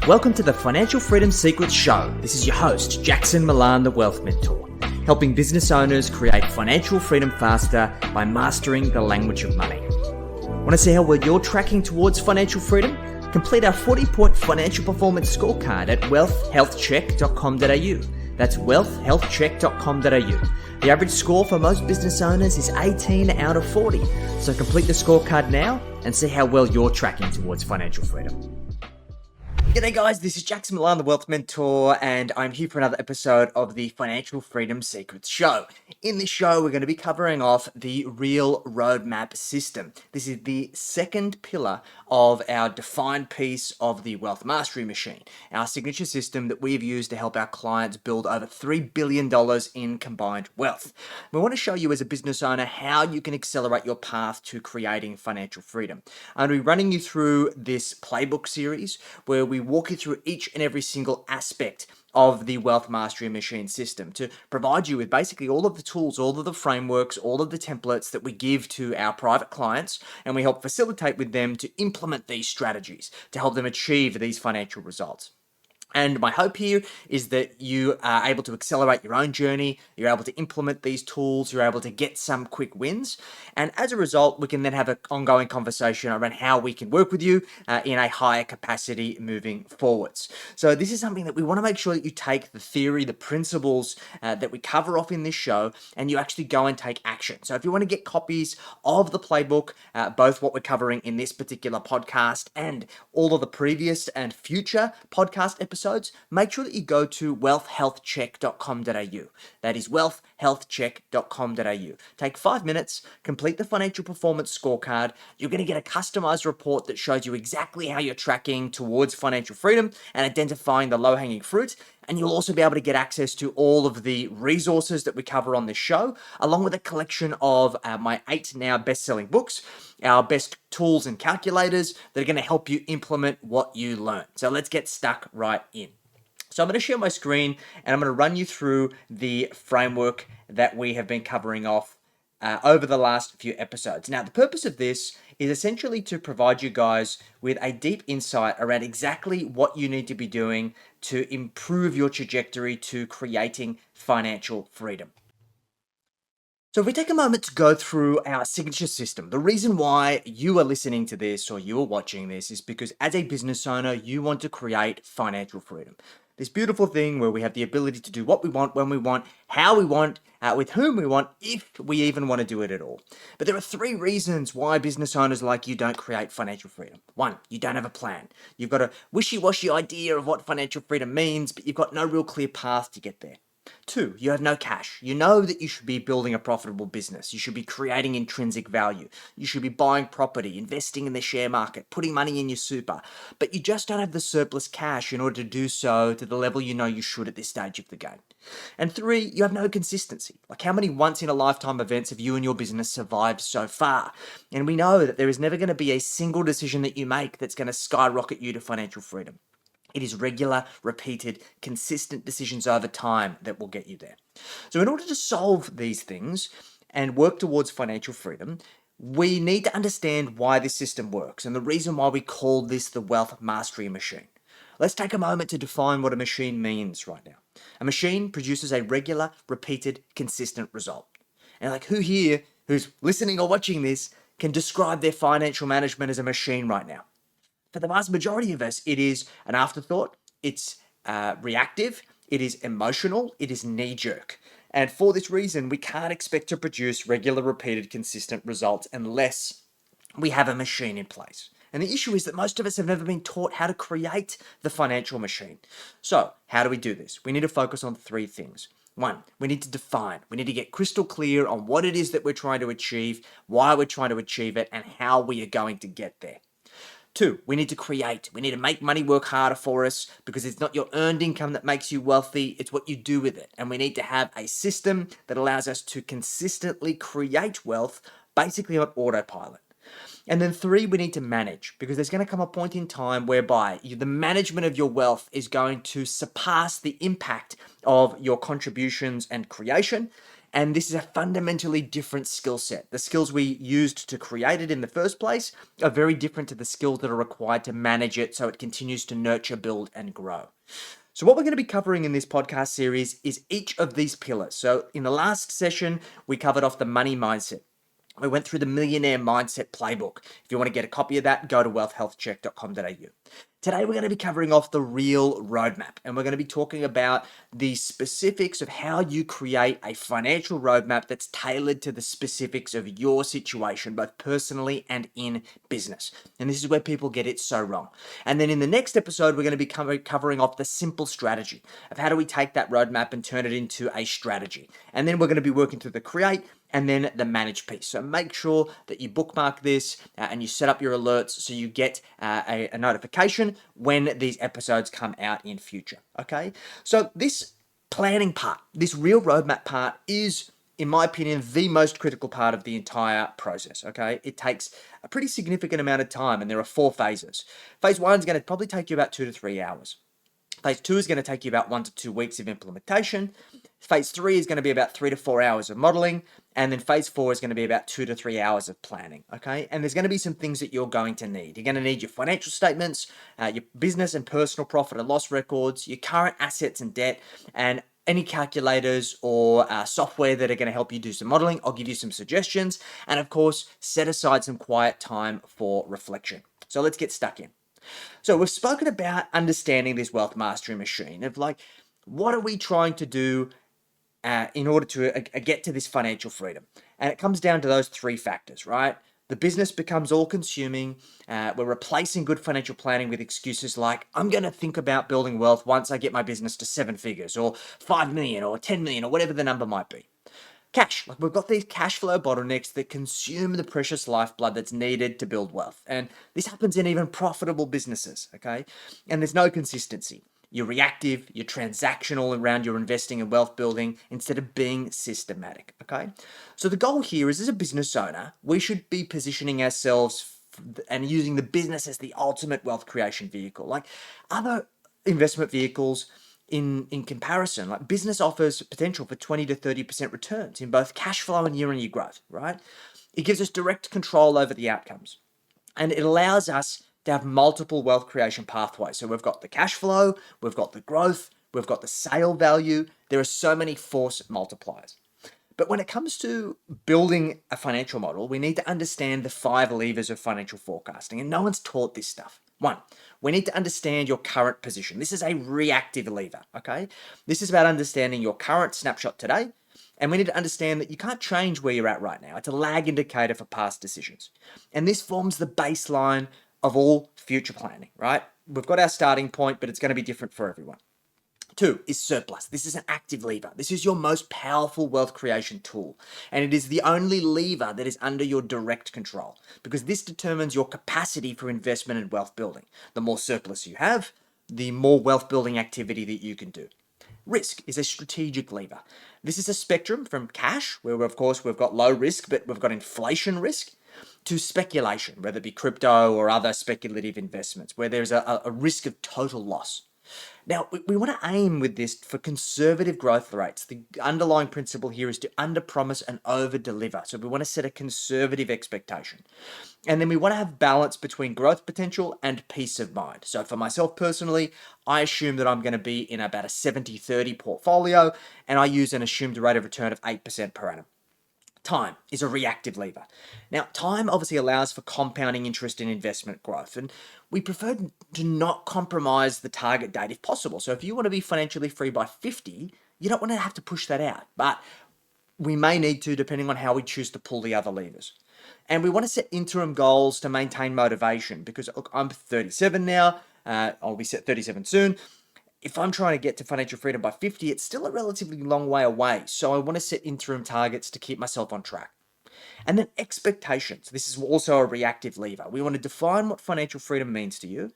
Welcome to the Financial Freedom Secrets Show. This is your host, Jackson Millan, the Wealth Mentor, helping business owners create financial freedom faster by mastering the language of money. Want to see how well you're tracking towards financial freedom? Complete our 40-point financial performance scorecard at wealthhealthcheck.com.au. That's wealthhealthcheck.com.au. The average score for most business owners is 18 out of 40. So complete the scorecard now and see how well you're tracking towards financial freedom. G'day guys, this is Jackson Millan, the Wealth Mentor, and I'm here for another episode of the Financial Freedom Secrets Show. In this show, we're going to be covering off the Real Roadmap system. This is the second pillar of our defined piece of the Wealth Mastery Machine, our signature system that we've used to help our clients build over $3 billion in combined wealth. We want to show you as a business owner how you can accelerate your path to creating financial freedom. I'm going to be running you through this playbook series where we walk you through each and every single aspect of the Wealth Mastery Machine system to provide you with basically all of the tools, all of the frameworks, all of the templates that we give to our private clients, and we help facilitate with them to implement these strategies to help them achieve these financial results. And my hope here is that you are able to accelerate your own journey, you're able to implement these tools, you're able to get some quick wins. And as a result, we can then have an ongoing conversation around how we can work with you in a higher capacity moving forwards. So this is something that we want to make sure that you take the theory, the principles that we cover off in this show, and you actually go and take action. So if you want to get copies of the playbook, both what we're covering in this particular podcast and all of the previous and future podcast episodes, make sure that you go to wealthhealthcheck.com.au. That is wealthhealthcheck.com.au. Take 5 minutes, complete the financial performance scorecard. You're going to get a customized report that shows you exactly how you're tracking towards financial freedom and identifying the low-hanging fruit. And you'll also be able to get access to all of the resources that we cover on this show, along with a collection of my 8 now best-selling books, our best tools and calculators that are going to help you implement what you learn. So let's get stuck right in. So I'm going to share my screen and I'm going to run you through the framework that we have been covering off over the last few episodes. Now, the purpose of this is essentially to provide you guys with a deep insight around exactly what you need to be doing to improve your trajectory to creating financial freedom. So if we take a moment to go through our signature system, the reason why you are listening to this or you are watching this is because as a business owner, you want to create financial freedom. This beautiful thing where we have the ability to do what we want, when we want, how we want, with whom we want, if we even want to do it at all. But there are 3 reasons why business owners like you don't create financial freedom. 1, you don't have a plan. You've got a wishy-washy idea of what financial freedom means, but you've got no real clear path to get there. 2, you have no cash. You know that you should be building a profitable business. You should be creating intrinsic value. You should be buying property, investing in the share market, putting money in your super. But you just don't have the surplus cash in order to do so to the level you know you should at this stage of the game. And 3, you have no consistency. Like, how many once-in-a-lifetime events have you and your business survived so far? And we know that there is never going to be a single decision that you make that's going to skyrocket you to financial freedom. It is regular, repeated, consistent decisions over time that will get you there. So in order to solve these things and work towards financial freedom, we need to understand why this system works and the reason why we call this the Wealth Mastery Machine. Let's take a moment to define what a machine means right now. A machine produces a regular, repeated, consistent result. And like, who here who's listening or watching this can describe their financial management as a machine right now? For the vast majority of us, it is an afterthought, it's reactive, it is emotional, it is knee-jerk. And for this reason, we can't expect to produce regular, repeated, consistent results unless we have a machine in place. And the issue is that most of us have never been taught how to create the financial machine. So, how do we do this? We need to focus on 3 things. 1, we need to define. We need to get crystal clear on what it is that we're trying to achieve, why we're trying to achieve it, and how we are going to get there. 2, we need to create. We need to make money work harder for us because it's not your earned income that makes you wealthy, it's what you do with it. And we need to have a system that allows us to consistently create wealth, basically on autopilot. And then 3, we need to manage because there's going to come a point in time whereby the management of your wealth is going to surpass the impact of your contributions and creation. And this is a fundamentally different skill set. The skills we used to create it in the first place are very different to the skills that are required to manage it so it continues to nurture, build, and grow. So what we're going to be covering in this podcast series is each of these pillars. So in the last session, we covered off the money mindset. We went through the millionaire mindset playbook. If you want to get a copy of that, go to wealthhealthcheck.com.au. Today, we're going to be covering off the real roadmap, and we're going to be talking about the specifics of how you create a financial roadmap that's tailored to the specifics of your situation, both personally and in business. And this is where people get it so wrong. And then in the next episode, we're going to be covering off the simple strategy of how do we take that roadmap and turn it into a strategy. And then we're going to be working through the create and then the manage piece. So make sure that you bookmark this and you set up your alerts so you get a notification when these episodes come out in future, okay? So this planning part, this real roadmap part is, in my opinion, the most critical part of the entire process, okay? It takes a pretty significant amount of time, and there are 4 phases. Phase 1 is going to probably take you about 2 to 3 hours. Phase 2 is going to take you about 1 to 2 weeks of implementation. Phase 3 is going to be about 3 to 4 hours of modeling. And then phase 4 is going to be about 2 to 3 hours of planning, okay? And there's going to be some things that you're going to need. You're going to need your financial statements, your business and personal profit and loss records, your current assets and debt, and any calculators or software that are going to help you do some modeling. I'll give you some suggestions. And of course, set aside some quiet time for reflection. So let's get stuck in. So we've spoken about understanding this wealth mastery machine of like, what are we trying to do in order to get to this financial freedom? And it comes down to those 3 factors, right? The business becomes all consuming. We're replacing good financial planning with excuses like, I'm going to think about building wealth once I get my business to 7 figures or 5 million or 10 million or whatever the number might be. Cash, like we've got these cash flow bottlenecks that consume the precious lifeblood that's needed to build wealth. And this happens in even profitable businesses, okay? And there's no consistency. You're reactive, you're transactional around your investing and wealth building instead of being systematic, okay? So the goal here is, as a business owner, we should be positioning ourselves and using the business as the ultimate wealth creation vehicle. Like other investment vehicles, in comparison, like business offers potential for 20 to 30% returns in both cash flow and year-on-year growth, right? It gives us direct control over the outcomes, and it allows us to have multiple wealth creation pathways. So we've got the cash flow, we've got the growth, we've got the sale value. There are so many force multipliers. But when it comes to building a financial model, we need to understand the 5 levers of financial forecasting, and no one's taught this stuff. 1, we need to understand your current position. This is a reactive lever, okay? This is about understanding your current snapshot today, and we need to understand that you can't change where you're at right now. It's a lag indicator for past decisions. And this forms the baseline of all future planning, right? We've got our starting point, but it's going to be different for everyone. 2 is surplus. This is an active lever. This is your most powerful wealth creation tool. And it is the only lever that is under your direct control, because this determines your capacity for investment and wealth building. The more surplus you have, the more wealth building activity that you can do. Risk is a strategic lever. This is a spectrum from cash, where of course we've got low risk, but we've got inflation risk, to speculation, whether it be crypto or other speculative investments, where there's a risk of total loss. Now, we want to aim with this for conservative growth rates. The underlying principle here is to underpromise and overdeliver. So we want to set a conservative expectation. And then we want to have balance between growth potential and peace of mind. So for myself personally, I assume that I'm going to be in about a 70-30 portfolio, and I use an assumed rate of return of 8% per annum. Time is a reactive lever. Now, time obviously allows for compounding interest in investment growth, and we prefer to not compromise the target date if possible. So if you want to be financially free by 50, you don't want to have to push that out, but we may need to, depending on how we choose to pull the other levers. And we want to set interim goals to maintain motivation, because look, I'm 37 now, I'll be 37 soon. If I'm trying to get to financial freedom by 50, it's still a relatively long way away. So I want to set interim targets to keep myself on track. And then expectations. This is also a reactive lever. We want to define what financial freedom means to you.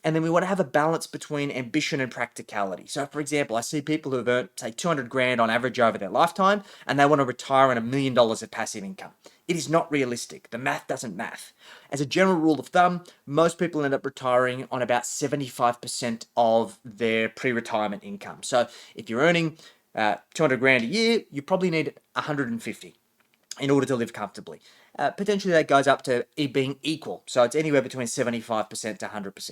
And then we want to have a balance between ambition and practicality. So for example, I see people who've earned, say, 200 grand on average over their lifetime, and they want to retire on $1 million of passive income. It is not realistic. The math doesn't math. As a general rule of thumb, most people end up retiring on about 75% of their pre-retirement income. So if you're earning 200 grand a year, you probably need 150 in order to live comfortably. Potentially that goes up to it being equal. So it's anywhere between 75% to 100%.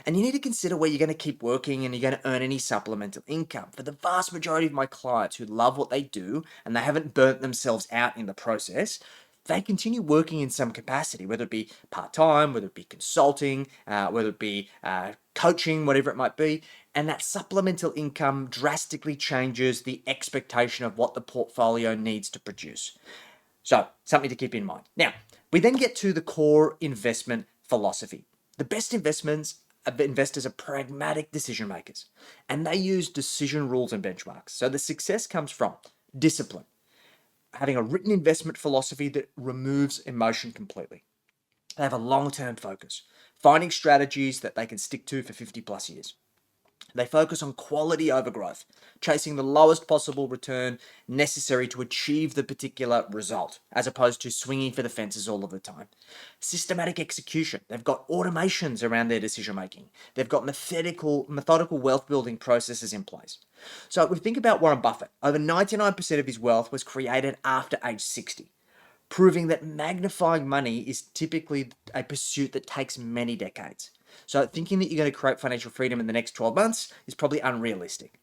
And you need to consider where you're going to keep working and you're going to earn any supplemental income. For the vast majority of my clients who love what they do and they haven't burnt themselves out in the process, they continue working in some capacity, whether it be part-time, whether it be consulting, whether it be coaching, whatever it might be. And that supplemental income drastically changes the expectation of what the portfolio needs to produce. So, something to keep in mind. Now, we then get to the core investment philosophy. The best investors are pragmatic decision makers, and they use decision rules and benchmarks. So, the success comes from discipline, having a written investment philosophy that removes emotion completely. They have a long-term focus, finding strategies that they can stick to for 50 plus years. They focus on quality over growth, chasing the lowest possible return necessary to achieve the particular result, as opposed to swinging for the fences all of the time. Systematic execution. They've got automations around their decision making. They've got methodical wealth building processes in place. So if we think about Warren Buffett, over 99% of his wealth was created after age 60, proving that magnifying money is typically a pursuit that takes many decades. So thinking that you're going to create financial freedom in the next 12 months is probably unrealistic.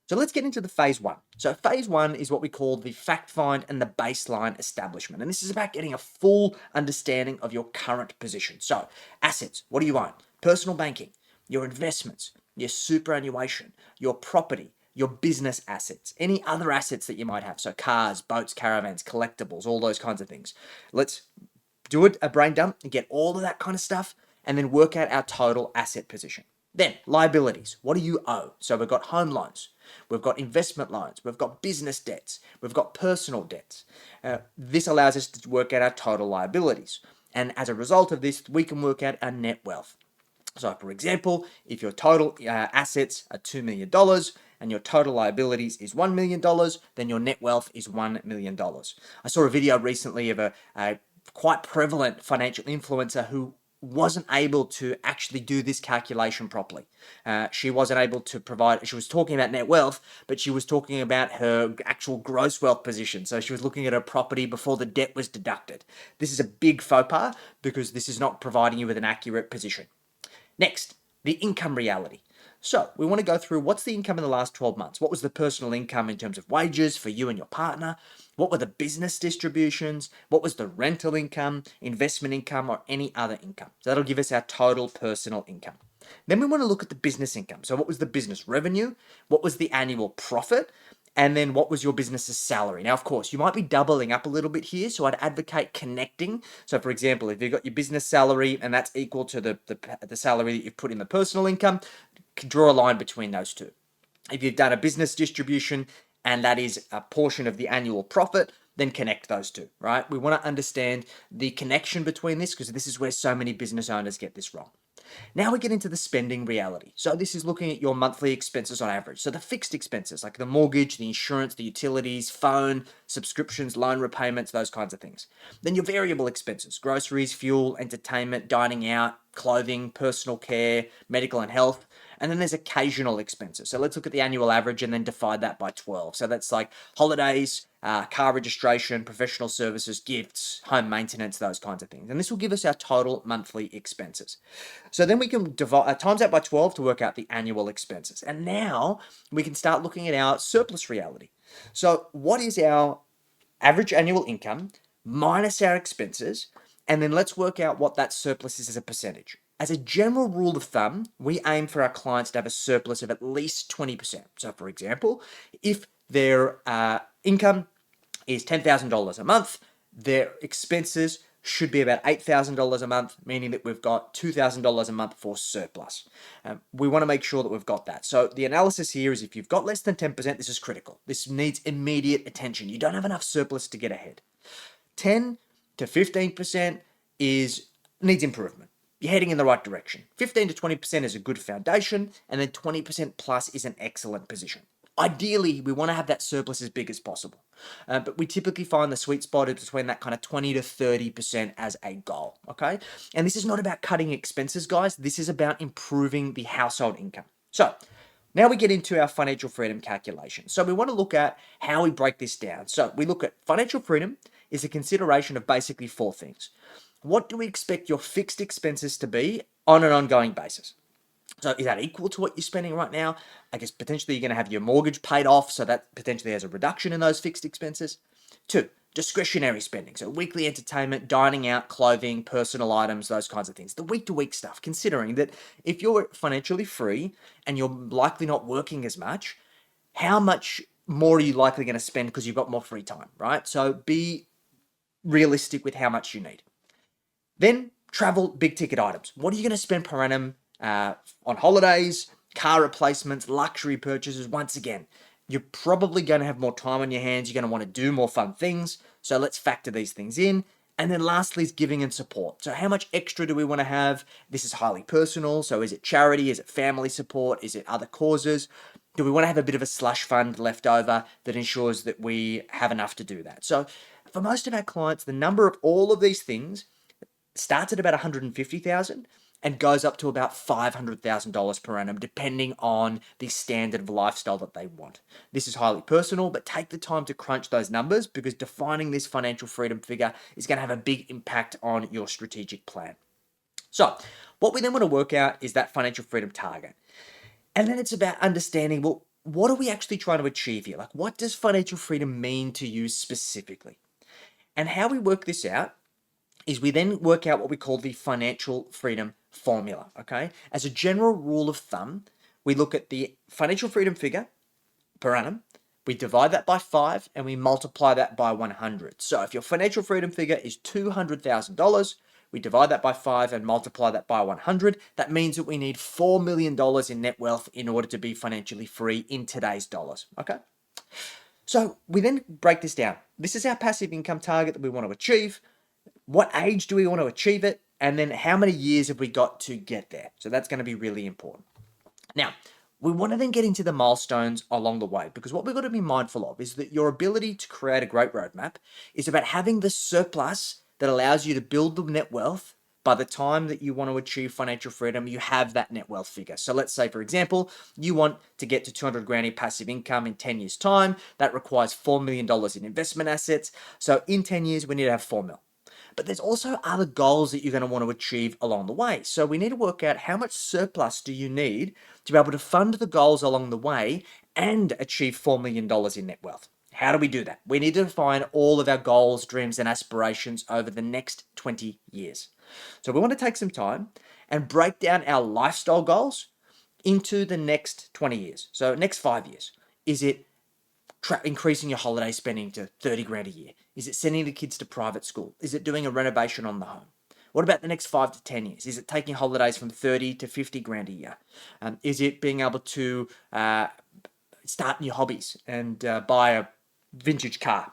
So let's get into the phase one. So phase one is what we call the fact find and the baseline establishment. And this is about getting a full understanding of your current position. So assets, what do you own? Personal banking, your investments, your superannuation, your property, your business assets, any other assets that you might have. So cars, boats, caravans, collectibles, all those kinds of things. Let's do a brain dump and get all of that kind of stuff and then work out our total asset position. Then liabilities. What do you owe? So we've got home loans, we've got investment loans, we've got business debts, we've got personal debts. This allows us to work out our total liabilities. And as a result of this, we can work out our net wealth. So for example, if your total assets are $2 million and your total liabilities is $1 million, then your net wealth is $1 million. I saw a video recently of a quite prevalent financial influencer who wasn't able to actually do this calculation properly. She wasn't able to provide, she was talking about net wealth, but she was talking about her actual gross wealth position. So she was looking at her property before the debt was deducted. This is a big faux pas because this is not providing you with an accurate position. Next, the income reality. So we want to go through what's the income in the last 12 months? What was the personal income in terms of wages for you and your partner? What were the business distributions? What was the rental income, investment income, or any other income? So that'll give us our total personal income. Then we want to look at the business income. So what was the business revenue? What was the annual profit? And then what was your business's salary? Now, of course, you might be doubling up a little bit here, so I'd advocate connecting. So, for example, if you've got your business salary and that's equal to the salary that you've put in the personal income, draw a line between those two. If you've done a business distribution and that is a portion of the annual profit, then connect those two, right? We want to understand the connection between this because this is where so many business owners get this wrong. Now we get into the spending reality. So this is looking at your monthly expenses on average. So the fixed expenses like the mortgage, the insurance, the utilities, phone, subscriptions, loan repayments, those kinds of things. Then your variable expenses, groceries, fuel, entertainment, dining out, clothing, personal care, medical and health. And then there's occasional expenses. So let's look at the annual average and then divide that by 12. So that's like holidays, car registration, professional services, gifts, home maintenance, those kinds of things. And this will give us our total monthly expenses. So then we can divide times that by 12 to work out the annual expenses. And now we can start looking at our surplus reality. So what is our average annual income minus our expenses? And then let's work out what that surplus is as a percentage. As a general rule of thumb, we aim for our clients to have a surplus of at least 20%. So for example, if their income is $10,000 a month, their expenses should be about $8,000 a month, meaning that we've got $2,000 a month for surplus. We want to make sure that we've got that. So the analysis here is if you've got less than 10%, this is critical. This needs immediate attention. You don't have enough surplus to get ahead. 10 to 15% needs improvement. You're heading in the right direction. 15 to 20% is a good foundation, and then 20% plus is an excellent position. Ideally, we want to have that surplus as big as possible, but we typically find the sweet spot is between that kind of 20 to 30% as a goal, okay? And this is not about cutting expenses, guys. This is about improving the household income. So Now we get into our financial freedom calculation. So we want to look at how we break this down. So we look at financial freedom is a consideration of basically four things. What do we expect your fixed expenses to be on an ongoing basis? So is that equal to what you're spending right now? I guess potentially you're going to have your mortgage paid off, so that potentially has a reduction in those fixed expenses. Two, discretionary spending. So weekly entertainment, dining out, clothing, personal items, those kinds of things. The week-to-week stuff, considering that if you're financially free and you're likely not working as much, how much more are you likely going to spend because you've got more free time, right? So be realistic with how much you need. Then travel, big ticket items. What are you going to spend per annum on holidays, car replacements, luxury purchases? Once again, you're probably going to have more time on your hands. You're going to want to do more fun things. So let's factor these things in. And then lastly is giving and support. So how much extra do we want to have? This is highly personal. So is it charity? Is it family support? Is it other causes? Do we want to have a bit of a slush fund left over that ensures that we have enough to do that? So for most of our clients, the number of all of these things starts at about 150,000 and goes up to about $500,000 per annum, depending on the standard of lifestyle that they want. This is highly personal, but take the time to crunch those numbers because defining this financial freedom figure is going to have a big impact on your strategic plan. So what we then want to work out is that financial freedom target. And then it's about understanding, well, what are we actually trying to achieve here? Like, what does financial freedom mean to you specifically? And how we work this out is we then work out what we call the financial freedom formula, okay? As a general rule of thumb, we look at the financial freedom figure per annum, we divide that by 5, and we multiply that by 100. So if your financial freedom figure is $200,000, we divide that by 5 and multiply that by 100. That means that we need $4 million in net wealth in order to be financially free in today's dollars, okay? So we then break this down. This is our passive income target that we want to achieve. What age do we want to achieve it? And then how many years have we got to get there? So that's going to be really important. Now, we want to then get into the milestones along the way, because what we've got to be mindful of is that your ability to create a great roadmap is about having the surplus that allows you to build the net wealth. By the time that you want to achieve financial freedom, you have that net wealth figure. So let's say, for example, you want to get to 200 grand in passive income in 10 years' time. That requires $4 million in investment assets. So in 10 years, we need to have 4 mil. But there's also other goals that you're going to want to achieve along the way. So we need to work out how much surplus do you need to be able to fund the goals along the way and achieve $4 million in net wealth. How do we do that? We need to define all of our goals, dreams, and aspirations over the next 20 years. So we want to take some time and break down our lifestyle goals into the next 20 years. So next 5 years. Is it increasing your holiday spending to 30 grand a year? Is it sending the kids to private school? Is it doing a renovation on the home? What about the next 5 to 10 years? Is it taking holidays from 30 to 50 grand a year? Is it being able to start new hobbies and buy a vintage car?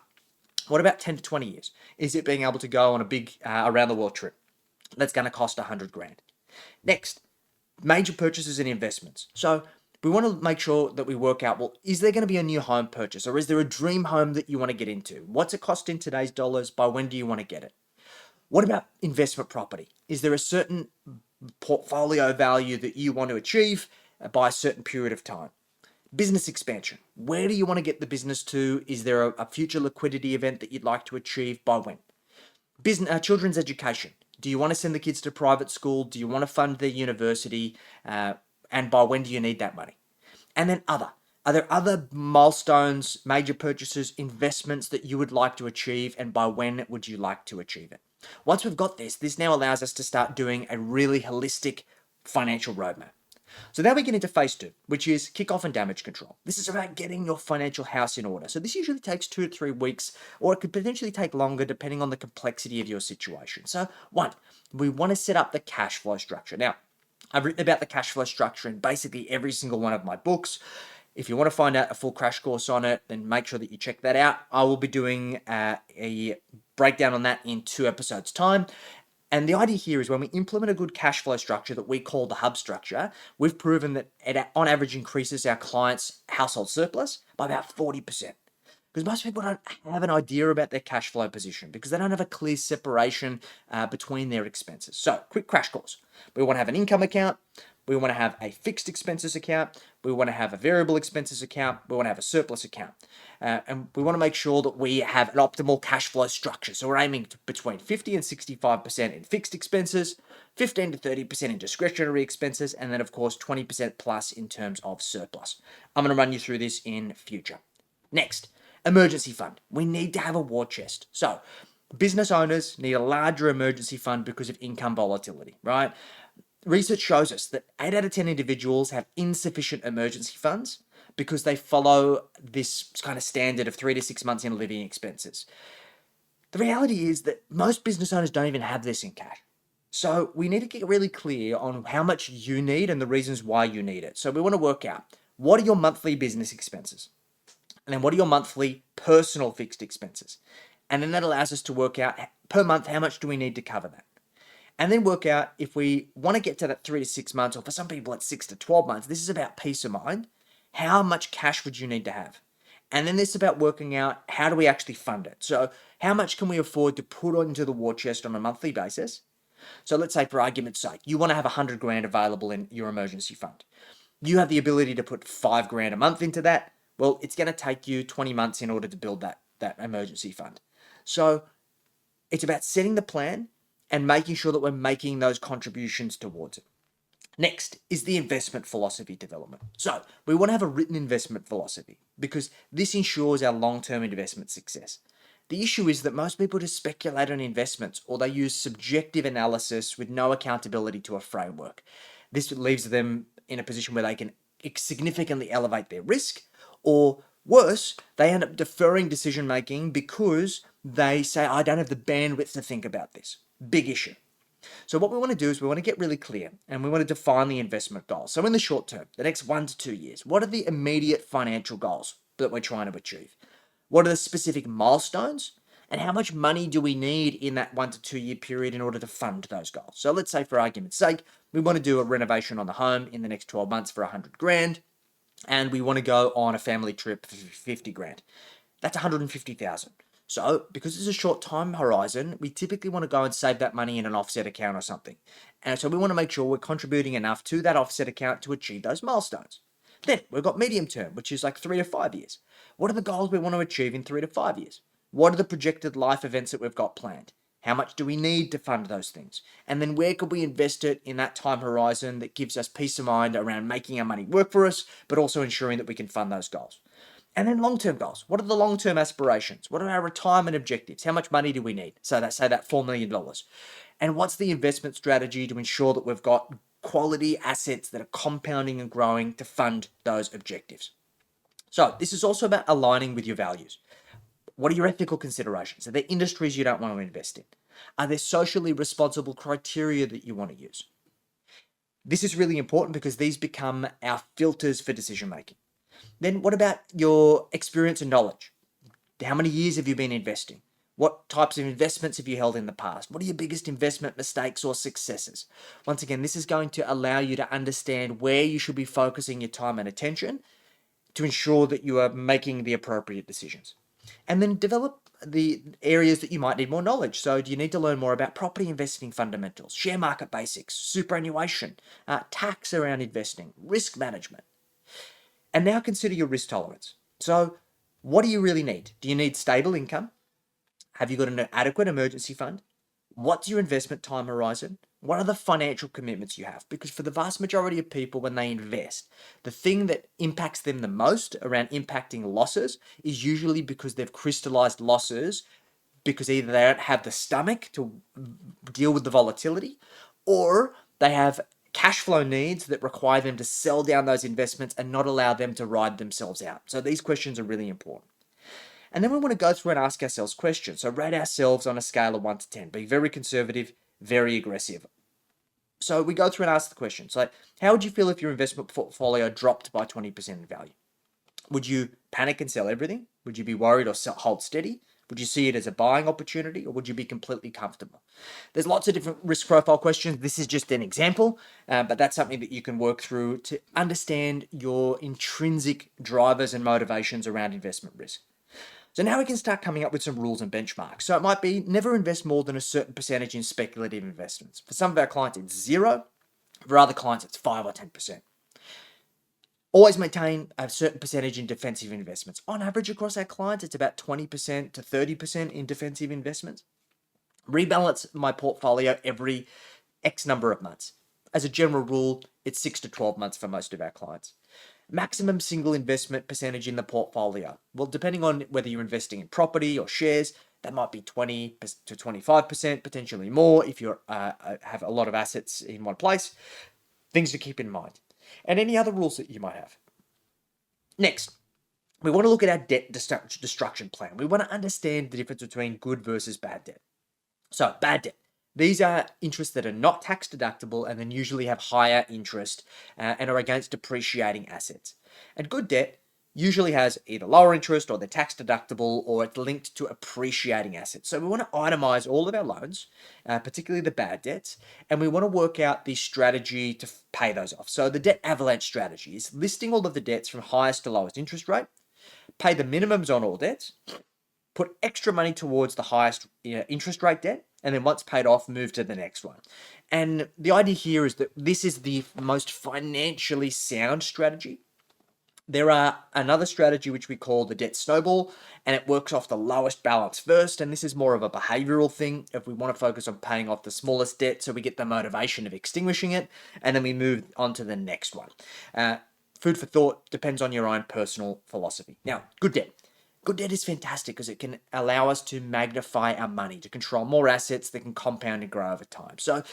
What about 10 to 20 years? Is it being able to go on a big around the world trip? That's going to cost 100 grand. Next, major purchases and investments. So we want to make sure that we work out, well, is there going to be a new home purchase, or is there a dream home that you want to get into? What's it cost in today's dollars? By when do you want to get it? What about investment property? Is there a certain portfolio value that you want to achieve by a certain period of time? Business expansion. Where do you want to get the business to? Is there a future liquidity event that you'd like to achieve? By when? Children's education. Do you want to send the kids to private school? Do you want to fund their university? And by when do you need that money? And then other. Are there other milestones, major purchases, investments that you would like to achieve, and by when would you like to achieve it? Once we've got this now allows us to start doing a really holistic financial roadmap. So now we get into phase 2, which is kickoff and damage control. This is about getting your financial house in order. So this usually takes 2 to 3 weeks, or it could potentially take longer depending on the complexity of your situation. So 1, we want to set up the cash flow structure. Now, I've written about the cash flow structure in basically every single one of my books. If you want to find out a full crash course on it, then make sure that you check that out. I will be doing a breakdown on that in 2 episodes' time. And the idea here is when we implement a good cash flow structure that we call the hub structure, we've proven that it on average increases our clients' household surplus by about 40%. Because Because most people don't have an idea about their cash flow position because they don't have a clear separation between their expenses. So, quick crash course. We want to have an income account. We want to have a fixed expenses account. We want to have a variable expenses account. We want to have a surplus account. And we want to make sure that we have an optimal cash flow structure. So we're aiming between 50 and 65% in fixed expenses, 15 to 30% in discretionary expenses, and then of course 20% plus in terms of surplus. I'm going to run you through this in future. Next, emergency fund. We need to have a war chest. So business owners need a larger emergency fund because of income volatility, right? Research shows us that 8 out of 10 individuals have insufficient emergency funds because they follow this kind of standard of 3 to 6 months in living expenses. The reality is that most business owners don't even have this in cash. So we need to get really clear on how much you need and the reasons why you need it. So we want to work out, what are your monthly business expenses? And then what are your monthly personal fixed expenses? And then that allows us to work out per month, how much do we need to cover that? And then work out if we want to get to that 3 to 6 months, or for some people it's 6 to 12 months, this is about peace of mind. How much cash would you need to have? And then this is about working out, how do we actually fund it? So how much can we afford to put into the war chest on a monthly basis? So let's say, for argument's sake, you want to have 100 grand available in your emergency fund. You have the ability to put 5 grand a month into that. Well, it's going to take you 20 months in order to build that emergency fund. So it's about setting the plan and making sure that we're making those contributions towards it. Next is the investment philosophy development. So we want to have a written investment philosophy because this ensures our long-term investment success. The issue is that most people just speculate on investments, or they use subjective analysis with no accountability to a framework. This leaves them in a position where they can significantly elevate their risk, or worse, they end up deferring decision making because they say, I don't have the bandwidth to think about this. Big issue. So what we want to do is we want to get really clear and we want to define the investment goals. So in the short term, the next 1 to 2 years, what are the immediate financial goals that we're trying to achieve? What are the specific milestones? And how much money do we need in that 1 to 2 year period in order to fund those goals? So let's say, for argument's sake, we want to do a renovation on the home in the next 12 months for 100 grand, and we want to go on a family trip for 50 grand. That's 150,000. So because it's a short time horizon, we typically want to go and save that money in an offset account or something. And so we want to make sure we're contributing enough to that offset account to achieve those milestones. Then we've got medium term, which is like 3 to 5 years. What are the goals we want to achieve in 3 to 5 years? What are the projected life events that we've got planned? How much do we need to fund those things? And then where could we invest it in that time horizon that gives us peace of mind around making our money work for us, but also ensuring that we can fund those goals? And then long-term goals. What are the long-term aspirations? What are our retirement objectives? How much money do we need? So that, say that $4 million. And what's the investment strategy to ensure that we've got quality assets that are compounding and growing to fund those objectives? So this is also about aligning with your values. What are your ethical considerations? Are there industries you don't want to invest in? Are there socially responsible criteria that you want to use? This is really important because these become our filters for decision making. Then what about your experience and knowledge? How many years have you been investing? What types of investments have you held in the past? What are your biggest investment mistakes or successes? Once again, this is going to allow you to understand where you should be focusing your time and attention to ensure that you are making the appropriate decisions. And then develop the areas that you might need more knowledge. So do you need to learn more about property investing fundamentals, share market basics, superannuation, tax around investing, risk management? And now consider your risk tolerance. So what do you really need? Do you need stable income? Have you got an adequate emergency fund? What's your investment time horizon? What are the financial commitments you have? Because for the vast majority of people, when they invest, the thing that impacts them the most around impacting losses is usually because they've crystallized losses because either they don't have the stomach to deal with the volatility, or they have cash flow needs that require them to sell down those investments and not allow them to ride themselves out. So these questions are really important. And then we want to go through and ask ourselves questions. So rate ourselves on a scale of 1 to 10. Be very conservative, very aggressive. So we go through and ask the questions like, how would you feel if your investment portfolio dropped by 20% in value? Would you panic and sell everything? Would you be worried or hold steady? Would you see it as a buying opportunity, or would you be completely comfortable? There's lots of different risk profile questions. This is just an example, but that's something that you can work through to understand your intrinsic drivers and motivations around investment risk. So now we can start coming up with some rules and benchmarks. So it might be never invest more than a certain percentage in speculative investments. For some of our clients, it's 0. For other clients, it's 5 or 10%. Always maintain a certain percentage in defensive investments. On average, across our clients, it's about 20% to 30% in defensive investments. Rebalance my portfolio every X number of months. As a general rule, it's 6 to 12 months for most of our clients. Maximum single investment percentage in the portfolio. Well, depending on whether you're investing in property or shares, that might be 20 to 25%, potentially more if you have a lot of assets in one place. Things to keep in mind. And any other rules that you might have. Next, we want to look at our debt destruction plan. We want to understand the difference between good versus bad debt. So, bad debt. These are interests that are not tax deductible and then usually have higher interest and are against depreciating assets. And good debt usually has either lower interest or they're tax deductible or it's linked to appreciating assets. So we want to itemize all of our loans, particularly the bad debts, and we want to work out the strategy to pay those off. So the debt avalanche strategy is listing all of the debts from highest to lowest interest rate, pay the minimums on all debts, put extra money towards the highest interest rate debt, and then once paid off, move to the next one. And the idea here is that this is the most financially sound strategy. There are another strategy which we call the debt snowball, and it works off the lowest balance first, and this is more of a behavioral thing. If we want to focus on paying off the smallest debt so we get the motivation of extinguishing it, and then we move on to the next one. Food for thought, depends on your own personal philosophy. Now, good debt. Good debt is fantastic because it can allow us to magnify our money, to control more assets that can compound and grow over time. So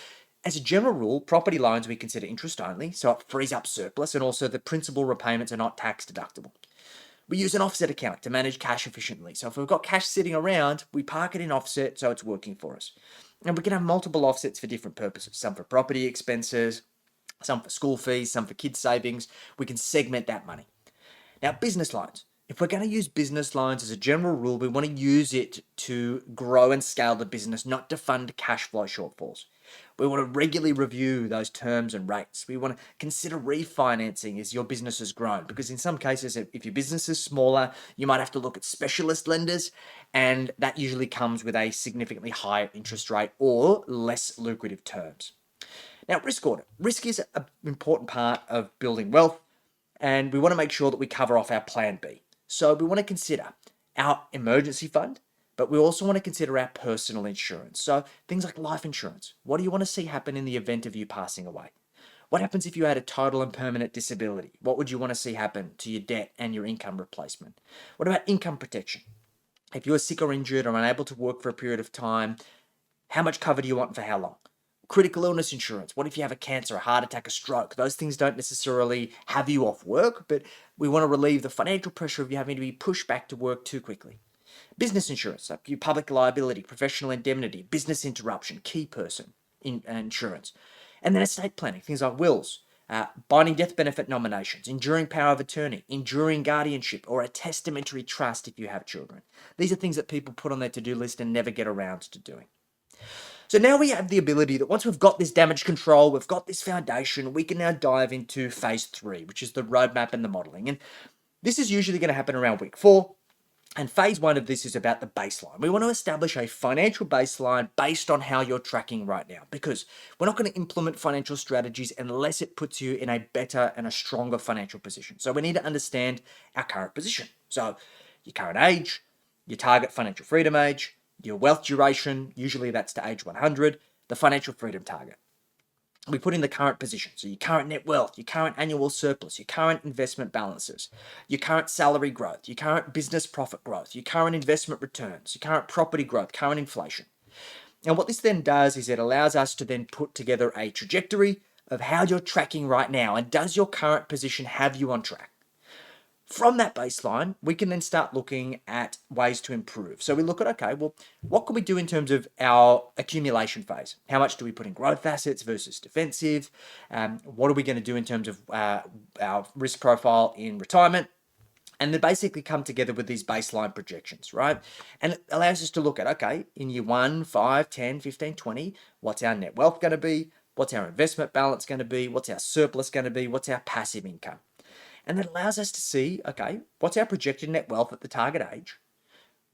as a general rule, property loans we consider interest only, so it frees up surplus, and also the principal repayments are not tax deductible. We use an offset account to manage cash efficiently. So if we've got cash sitting around, we park it in offset so it's working for us. And we can have multiple offsets for different purposes, some for property expenses, some for school fees, some for kids' savings. We can segment that money. Now, business loans. If we're going to use business loans as a general rule, we want to use it to grow and scale the business, not to fund cash flow shortfalls. We want to regularly review those terms and rates. We want to consider refinancing as your business has grown, because in some cases, if your business is smaller, you might have to look at specialist lenders, and that usually comes with a significantly higher interest rate or less lucrative terms. Now, risk audit. Risk is an important part of building wealth, and we want to make sure that we cover off our plan B. So we want to consider our emergency fund, but we also want to consider our personal insurance. So things like life insurance. What do you want to see happen in the event of you passing away? What happens if you had a total and permanent disability? What would you want to see happen to your debt and your income replacement? What about income protection? If you are sick or injured or unable to work for a period of time, how much cover do you want and for how long? Critical illness insurance. What if you have a cancer, a heart attack, a stroke? Those things don't necessarily have you off work, but we want to relieve the financial pressure of you having to be pushed back to work too quickly. Business insurance, like your public liability, professional indemnity, business interruption, key person insurance. And then estate planning, things like wills, binding death benefit nominations, enduring power of attorney, enduring guardianship, or a testamentary trust if you have children. These are things that people put on their to-do list and never get around to doing. So now we have the ability that once we've got this damage control, we've got this foundation, we can now dive into phase 3, which is the roadmap and the modeling. And this is usually going to happen around week 4. And phase 1 of this is about the baseline. We want to establish a financial baseline based on how you're tracking right now, because we're not going to implement financial strategies unless it puts you in a better and a stronger financial position. So we need to understand our current position. So your current age, your target financial freedom age, your wealth duration, usually that's to age 100, the financial freedom target. We put in the current position, so your current net wealth, your current annual surplus, your current investment balances, your current salary growth, your current business profit growth, your current investment returns, your current property growth, current inflation. And what this then does is it allows us to then put together a trajectory of how you're tracking right now, and does your current position have you on track? From that baseline, we can then start looking at ways to improve. So we look at, okay, well, what can we do in terms of our accumulation phase? How much do we put in growth assets versus defensive? What are we going to do in terms of our risk profile in retirement? And they basically come together with these baseline projections, right? And it allows us to look at, okay, in year 1, 5, 10, 15, 20, what's our net wealth going to be? What's our investment balance going to be? What's our surplus going to be? What's our passive income? And that allows us to see, okay, what's our projected net wealth at the target age?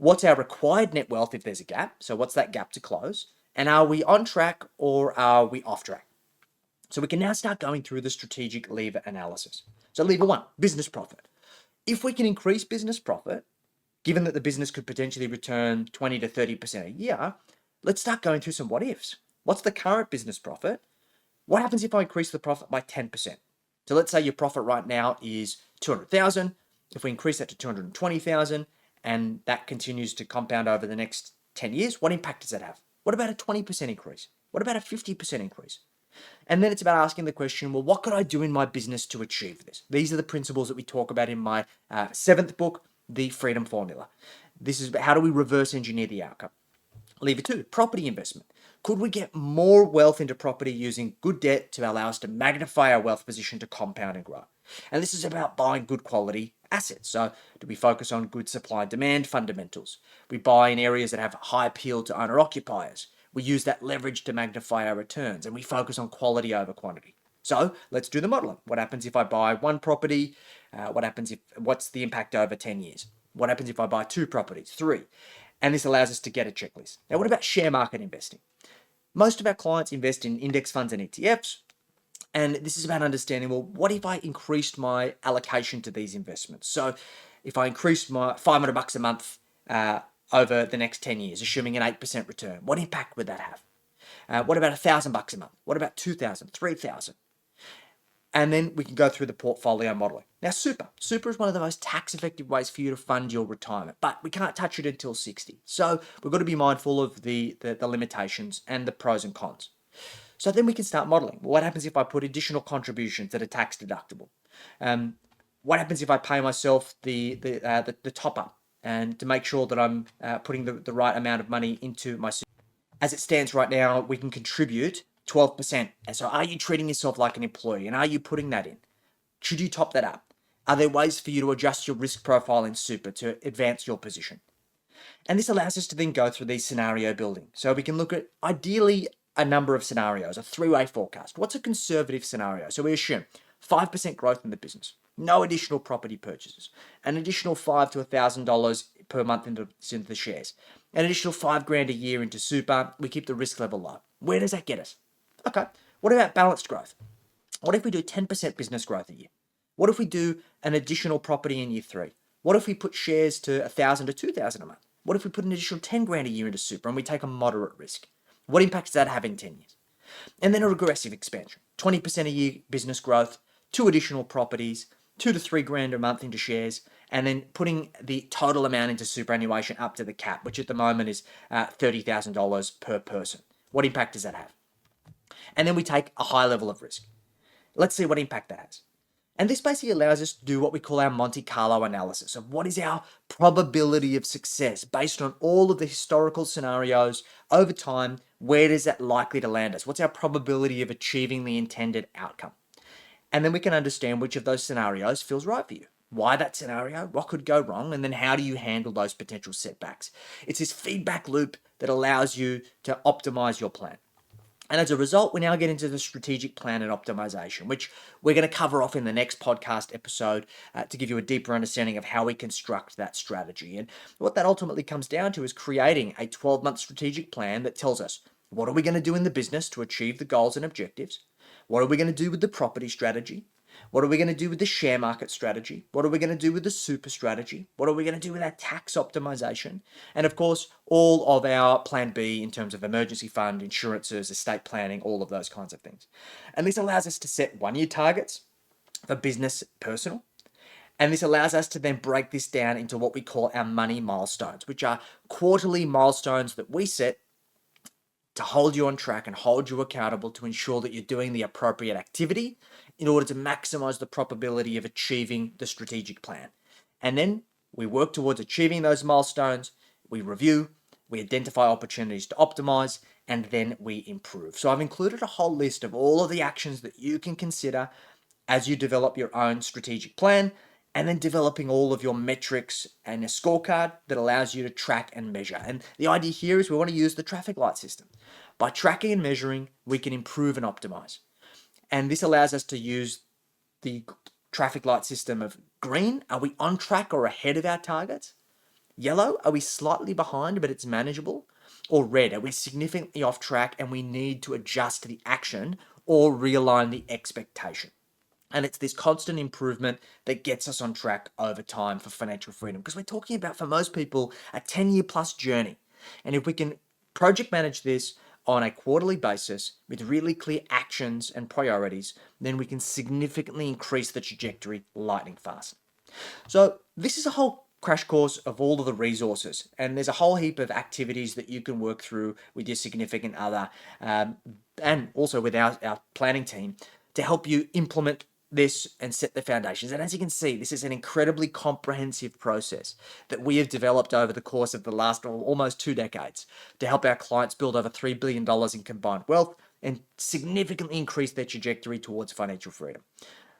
What's our required net wealth if there's a gap? So what's that gap to close? And are we on track or are we off track? So we can now start going through the strategic lever analysis. So lever one, business profit. If we can increase business profit, given that the business could potentially return 20 to 30% a year, let's start going through some what ifs. What's the current business profit? What happens if I increase the profit by 10%? So let's say your profit right now is 200,000. If we increase that to 220,000 and that continues to compound over the next 10 years, what impact does that have? What about a 20% increase? What about a 50% increase? And then it's about asking the question, well, what could I do in my business to achieve this? These are the principles that we talk about in my seventh book, The Freedom Formula. This is how do we reverse engineer the outcome? Lever two, property investment. Could we get more wealth into property using good debt to allow us to magnify our wealth position to compound and grow? And this is about buying good quality assets. So do we focus on good supply and demand fundamentals? We buy in areas that have high appeal to owner occupiers. We use that leverage to magnify our returns, and we focus on quality over quantity. So let's do the modeling. What happens if I buy one property? What's the impact over 10 years? What happens if I buy two properties, three? And this allows us to get a checklist. Now, what about share market investing? Most of our clients invest in index funds and ETFs. And this is about understanding, well, what if I increased my allocation to these investments? So if I increased my $500 a month over the next 10 years, assuming an 8% return, what impact would that have? What about $1,000 a month? What about 2,000, 3,000? And then we can go through the portfolio modeling. Now, super is one of the most tax effective ways for you to fund your retirement, but we can't touch it until 60. So we've got to be mindful of the limitations and the pros and cons. So then we can start modeling. Well, what happens if I put additional contributions that are tax deductible? What happens if I pay myself the top up and to make sure that I'm putting the right amount of money into my. As it stands right now, we can contribute 12%. And so are you treating yourself like an employee? And are you putting that in? Should you top that up? Are there ways for you to adjust your risk profile in super to advance your position? And this allows us to then go through these scenario building. So we can look at ideally a number of scenarios, a three-way forecast. What's a conservative scenario? So we assume 5% growth in the business, no additional property purchases, an additional $5 to $1,000 per month into the shares, an additional $5,000 a year into super. We keep the risk level low. Where does that get us? Okay. What about balanced growth? What if we do 10% business growth a year? What if we do an additional property in year three? What if we put shares to 1,000 to 2,000 a month? What if we put an additional $10,000 a year into super and we take a moderate risk? What impact does that have in 10 years? And then a regressive expansion, 20% a year business growth, two additional properties, $2,000 to $3,000 a month into shares, and then putting the total amount into superannuation up to the cap, which at the moment is $30,000 per person. What impact does that have? And then we take a high level of risk. Let's see what impact that has. And this basically allows us to do what we call our Monte Carlo analysis of what is our probability of success based on all of the historical scenarios over time. Where is that likely to land us? What's our probability of achieving the intended outcome? And then we can understand which of those scenarios feels right for you. Why that scenario? What could go wrong? And then how do you handle those potential setbacks? It's this feedback loop that allows you to optimize your plan. And as a result, we now get into the strategic plan and optimization, which we're going to cover off in the next podcast episode to give you a deeper understanding of how we construct that strategy. And what that ultimately comes down to is creating a 12-month strategic plan that tells us what are we going to do in the business to achieve the goals and objectives? What are we going to do with the property strategy? What are we going to do with the share market strategy? What are we going to do with the super strategy? What are we going to do with our tax optimization? And of course, all of our plan B in terms of emergency fund, insurances, estate planning, all of those kinds of things. And this allows us to set 1-year targets for business, personal. And this allows us to then break this down into what we call our money milestones, which are quarterly milestones that we set to hold you on track and hold you accountable to ensure that you're doing the appropriate activity in order to maximize the probability of achieving the strategic plan. And then we work towards achieving those milestones, we review, we identify opportunities to optimize, and then we improve. So I've included a whole list of all of the actions that you can consider as you develop your own strategic plan, and then developing all of your metrics and a scorecard that allows you to track and measure. And the idea here is we want to use the traffic light system. By tracking and measuring, we can improve and optimize. And this allows us to use the traffic light system of green. Are we on track or ahead of our targets? Yellow, are we slightly behind, but it's manageable? Or red, are we significantly off track and we need to adjust the action or realign the expectation? And it's this constant improvement that gets us on track over time for financial freedom. Because we're talking about, for most people, a 10-year plus journey. And if we can project manage this on a quarterly basis with really clear actions and priorities, then we can significantly increase the trajectory lightning fast. So this is a whole crash course of all of the resources, and there's a whole heap of activities that you can work through with your significant other, and also with our planning team to help you implement this and set the foundations. And as you can see, this is an incredibly comprehensive process that we have developed over the course of the last almost 2 decades to help our clients build over $3 billion in combined wealth and significantly increase their trajectory towards financial freedom.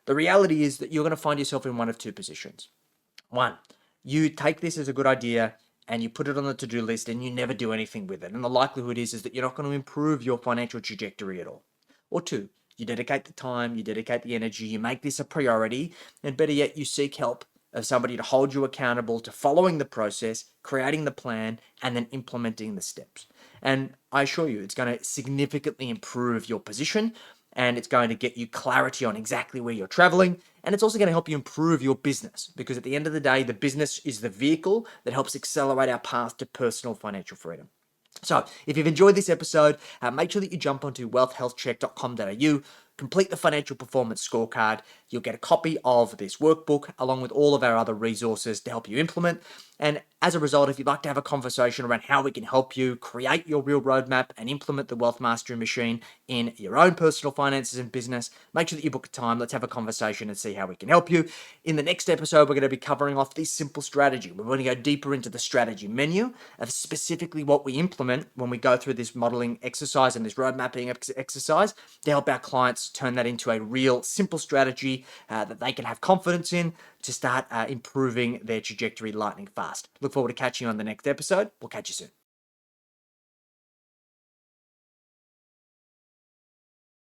The reality is that you're going to find yourself in one of two positions. One, you take this as a good idea and you put it on the to-do list and you never do anything with it. And the likelihood is that you're not going to improve your financial trajectory at all. Or two, you dedicate the time, you dedicate the energy, you make this a priority, and better yet, you seek help of somebody to hold you accountable to following the process, creating the plan, and then implementing the steps. And I assure you, it's going to significantly improve your position, and it's going to get you clarity on exactly where you're traveling. And it's also going to help you improve your business, because at the end of the day, the business is the vehicle that helps accelerate our path to personal financial freedom. So if you've enjoyed this episode, make sure that you jump onto wealthhealthcheck.com.au, complete the financial performance scorecard. You'll get a copy of this workbook along with all of our other resources to help you implement. And as a result, if you'd like to have a conversation around how we can help you create your real roadmap and implement the wealth mastery machine in your own personal finances and business, make sure that you book a time. Let's have a conversation and see how we can help you. In the next episode, we're going to be covering off this simple strategy. We're going to go deeper into the strategy menu of specifically what we implement when we go through this modeling exercise and this road mapping exercise to help our clients turn that into a real simple strategy that they can have confidence in to start improving their trajectory lightning fast. Look forward to catching you on the next episode. We'll catch you soon.